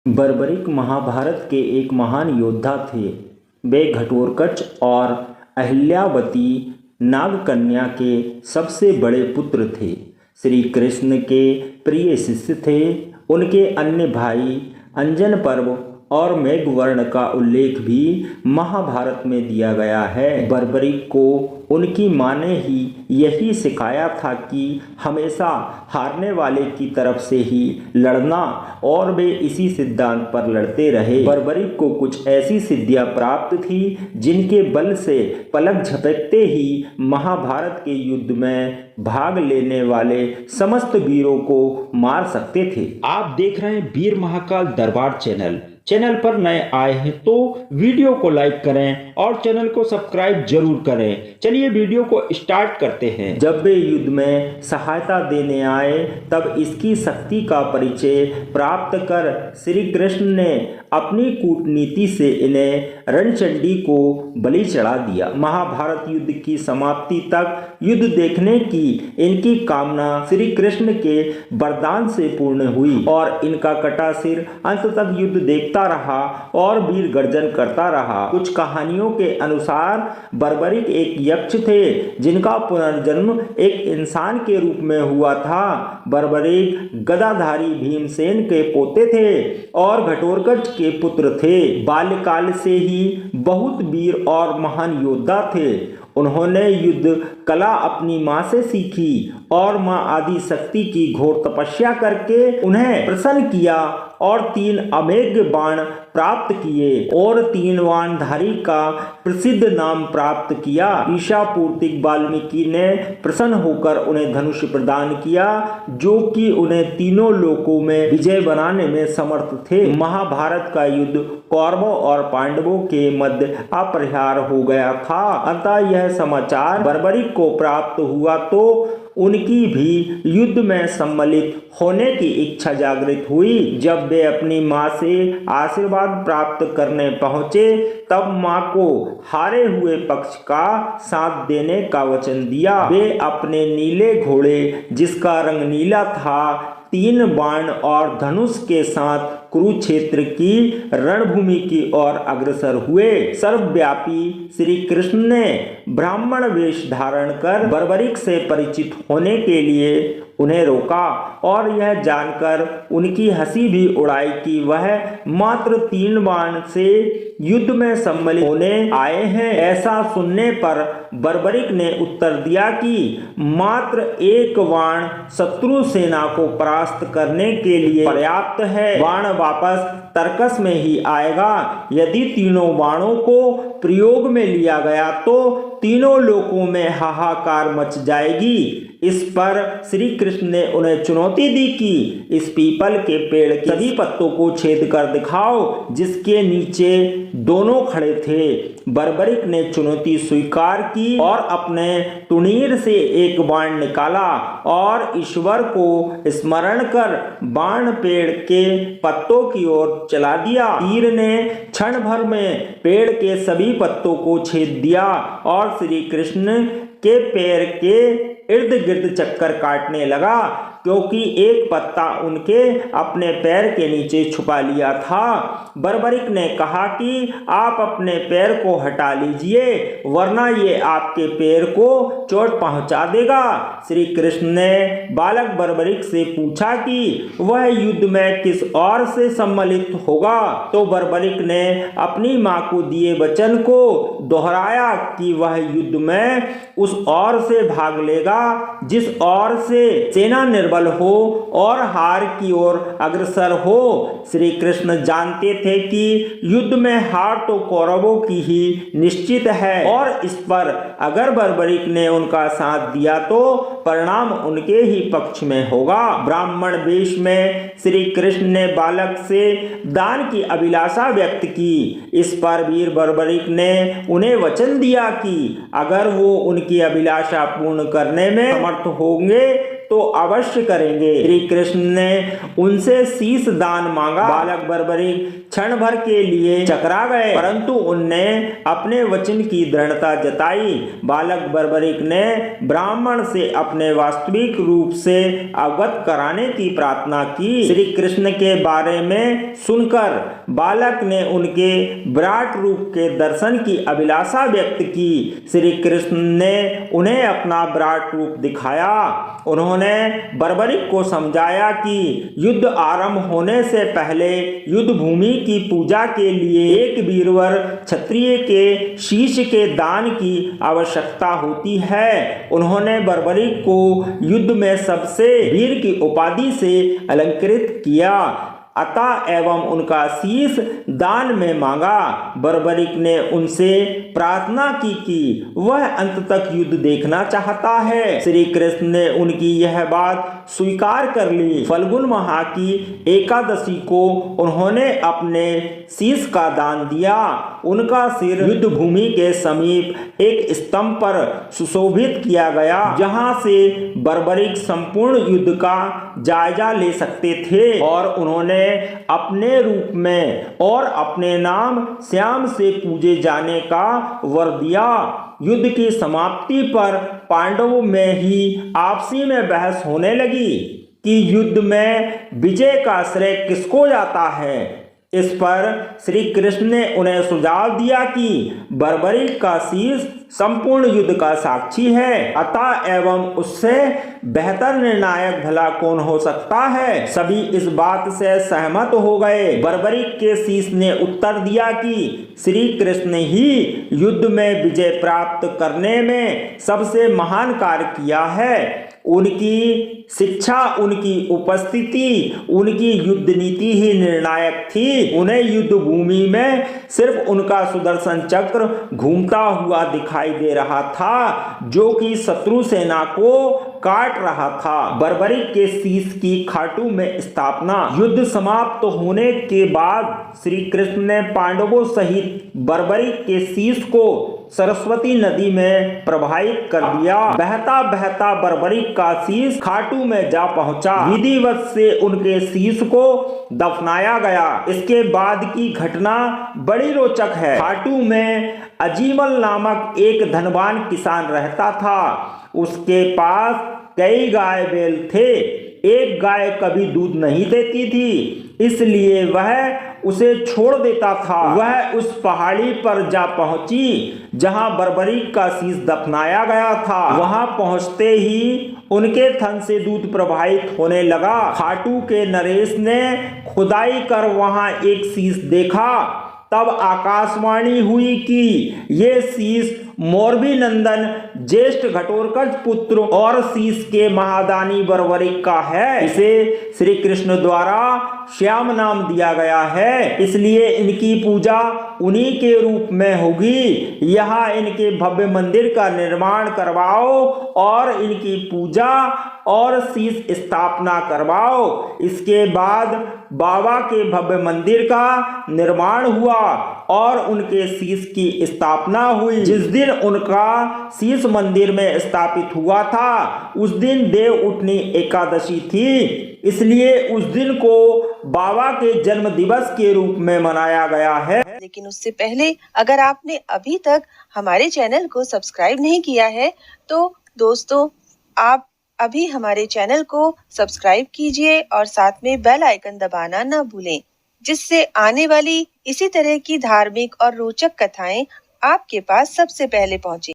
बर्बरिक महाभारत के एक महान योद्धा थे। वे घटोत्कच और अहिल्यावती नागकन्या के सबसे बड़े पुत्र थे। श्री कृष्ण के प्रिय शिष्य थे। उनके अन्य भाई अंजन पर्व और मेघवर्ण का उल्लेख भी महाभारत में दिया गया है। बर्बरिक को उनकी माँ ने ही यही सिखाया था कि हमेशा हारने वाले की तरफ से ही लड़ना, और वे इसी सिद्धांत पर लड़ते रहे। बर्बरिक को कुछ ऐसी सिद्धियां प्राप्त थी जिनके बल से पलक झपकते ही महाभारत के युद्ध में भाग लेने वाले समस्त वीरों को मार सकते थे। आप देख रहे हैं वीर महाकाल दरबार चैनल पर नए आए हैं तो वीडियो को लाइक करें और चैनल को सब्सक्राइब जरूर करें। चलिए वीडियो को स्टार्ट करते हैं। जब वे युद्ध में सहायता देने आए तब इसकी शक्ति का परिचय प्राप्त कर श्री कृष्ण ने अपनी कूटनीति से इन्हें रणचंडी को बलि चढ़ा दिया। महाभारत युद्ध की समाप्ति तक युद्ध देखने की इनकी कामना श्री कृष्ण के वरदान से पूर्ण हुई और इनका कटा सिर अंत तक युद्ध देखता रहा और वीर गर्जन करता रहा। कुछ कहानियों के अनुसार बर्बरिक एक यक्ष थे जिनका पुनर्जन्म एक इंसान के रूप में हुआ था। बर्बरिक गदाधारी भीमसेन के पोते थे और घटोत्कच के पुत्र थे। बाल्यकाल से ही बहुत वीर और महान योद्धा थे। उन्होंने युद्ध कला अपनी माँ से सीखी और माँ आदि शक्ति की घोर तपस्या करके उन्हें प्रसन्न किया और 3 अमेघ बाण प्राप्त किए और 3 बाणधारी का प्रसिद्ध नाम प्राप्त किया। ईशापूर्तिक वाल्मीकि ने प्रसन्न होकर उन्हें धनुष प्रदान किया जो कि उन्हें तीनों लोकों में विजय बनाने में समर्थ थे। महाभारत का युद्ध कौरवों और पांडवों के मध्य अपरिहार्य हो गया था। अतः यह समाचार बर्बरिक को प्राप्त हुआ तो उनकी भी युद्ध में सम्मिलित होने की इच्छा जागृत हुई। जब वे अपनी माँ से आशीर्वाद प्राप्त करने पहुँचे तब माँ को हारे हुए पक्ष का साथ देने का वचन दिया। वे अपने नीले घोड़े जिसका रंग नीला था 3 बाण और धनुष के साथ कुरुक्षेत्र की रणभूमि की ओर अग्रसर हुए। सर्वव्यापी श्री कृष्ण ने ब्राह्मण वेश धारण कर बर्बरिक से परिचित होने के लिए उन्हें रोका और यह जानकर उनकी हंसी भी उड़ाई कि वह मात्र 3 बाण से युद्ध में सम्मिलित होने आए हैं। ऐसा सुनने पर बर्बरिक ने उत्तर दिया कि मात्र 1 बाण शत्रु सेना को परास्त करने के लिए पर्याप्त है। बाण वापस तर्कस में ही आएगा। यदि तीनों बाणों को प्रयोग में लिया गया तो तीनों लोकों में हाहाकार मच जाएगी। इस पर श्री कृष्ण ने उन्हें चुनौती दी कि इस पीपल के पेड़ के सभी पत्तों को छेद कर दिखाओ जिसके नीचे दोनों खड़े थे। बर्बरिक ने चुनौती स्वीकार की और अपने तुणीर से एक बाण निकाला और ईश्वर को स्मरण कर बाण पेड़ के पत्तों की ओर चला दिया। तीर ने क्षण भर में पेड़ के सभी पत्तों को छेद दिया और श्री कृष्ण के पैर के इर्द गिर्द चक्कर काटने लगा क्योंकि एक पत्ता उनके अपने पैर के नीचे छुपा लिया था। बर्बरिक ने कहा कि आप अपने पैर को हटा लीजिए वरना ये आपके पैर को चोट पहुंचा देगा। श्री कृष्ण ने बालक बर्बरिक से पूछा कि वह युद्ध में किस ओर से सम्मिलित होगा तो बर्बरिक ने अपनी मां को दिए वचन को दोहराया कि वह युद्ध में उस ओर से भाग लेगा जिस ओर से सेना निर्बल हो और हार की ओर अग्रसर हो। श्री कृष्ण जानते थे कि युद्ध में हार तो कौरवों की ही निश्चित है और इस पर अगर बर्बरिक ने उनका साथ दिया तो परिणाम उनके ही पक्ष में होगा। ब्राह्मण वेश में श्री कृष्ण ने बालक से दान की अभिलाषा व्यक्त की। इस पर वीर बर्बरिक ने उन्हें वचन दिया कि अगर वो उनकी अभिलाषा पूर्ण करने में समर्थ होंगे तो अवश्य करेंगे। श्री कृष्ण ने उनसे शीश दान मांगा। बालक बर्बरिक क्षण भर के लिए चकरा गए, परंतु उनने अपने वचन की दृढ़ता जताई। बालक बर्बरिक ने ब्राह्मण से अपने वास्तविक रूप से अवगत कराने की प्रार्थना की। श्री कृष्ण के बारे में सुनकर बालक ने उनके विराट रूप के दर्शन की अभिलाषा व्यक्त की। श्री कृष्ण ने उन्हें अपना विराट रूप दिखाया। उन्होंने बर्बरिक को समझाया कि युद्ध आरंभ होने से पहले युद्ध भूमि की पूजा के लिए एक वीरवर क्षत्रिय के शीश के दान की आवश्यकता होती है। उन्होंने बर्बरिक को युद्ध में सबसे वीर की उपाधि से अलंकृत किया अतः एवं उनका शीश दान में मांगा। बर्बरिक ने उनसे प्रार्थना की कि वह अंत तक युद्ध देखना चाहता है। श्री कृष्ण ने उनकी यह बात स्वीकार कर ली। फल्गुन माह की एकादशी को उन्होंने अपने शीश का दान दिया। उनका सिर युद्ध भूमि के समीप एक स्तंभ पर सुशोभित किया गया, जहां से बर्बरिक संपूर्ण युद्ध का जायजा ले सकते थे, और उन्होंने अपने रूप में और अपने नाम श्याम से पूजे जाने का वर दिया। युद्ध की समाप्ति पर पांडवों में ही आपसी में बहस होने लगी कि युद्ध में विजय का श्रेय किसको जाता है। इस पर श्री कृष्ण ने उन्हें सुझाव दिया कि बर्बरिक का शीश संपूर्ण युद्ध का साक्षी है, अतः एवं उससे बेहतर निर्णायक भला कौन हो सकता है। सभी इस बात से सहमत हो गए। बर्बरिक के शीश ने उत्तर दिया कि श्री कृष्ण ही युद्ध में विजय प्राप्त करने में सबसे महान कार्य किया है। उनकी शिक्षा, उनकी उपस्थिति, उनकी युद्ध नीति ही निर्णायक थी। उन्हें युद्ध भूमि में सिर्फ उनका सुदर्शन चक्र घूमता हुआ दिखाई दे रहा था, जो कि शत्रु सेना को काट रहा था। बर्बरिक के शीश की खाटू में स्थापना। युद्ध समाप्त होने के बाद श्री कृष्ण ने पांडवों सहित बर्बरिक के शीश को सरस्वती नदी में प्रवाहित कर दिया। बहता बहता बर्बरिक का शीश खाटू में जा पहुंचा। विधिवत से उनके शीश को दफनाया गया। इसके बाद की घटना बड़ी रोचक है। खाटू में अजीमल नामक एक धनवान किसान रहता था। उसके पास कई गाय बैल थे। एक गाय कभी दूध नहीं देती थी, इसलिए वह उसे छोड़ देता था। वह उस पहाड़ी पर जा पहुंची जहां बर्बरिक का शीश दफनाया गया था। वहां पहुंचते ही उनके थन से दूध प्रवाहित होने लगा। खाटू के नरेश ने खुदाई कर वहां एक शीश देखा। तब आकाशवाणी हुई कि ये शीश मोरबी नंदन ज्येष्ठ घटोत्कच पुत्र और शीश के महादानी बर्बरिक का है। इसे श्री कृष्ण द्वारा श्याम नाम दिया गया है, इसलिए इनकी पूजा उन्हीं के रूप में होगी। यहाँ इनके भव्य मंदिर का निर्माण करवाओ और इनकी पूजा और शीश स्थापना करवाओ। इसके बाद बाबा के भव्य मंदिर का निर्माण हुआ और उनके शीश की स्थापना हुई। जिस दिन उनका शीश मंदिर में स्थापित हुआ था, उस दिन देव उठनी एकादशी थी, इसलिए उस दिन को बाबा के जन्म दिवस के रूप में मनाया गया है। लेकिन उससे पहले अगर आपने अभी तक हमारे चैनल को सब्सक्राइब नहीं किया है, तो दोस्तों आप अभी हमारे चैनल को सब्सक्राइब कीजिए और साथ में बेल आइकन दबाना न भूलें, जिससे आने वाली इसी तरह की धार्मिक और रोचक कथाएं आपके पास सबसे पहले पहुंचे।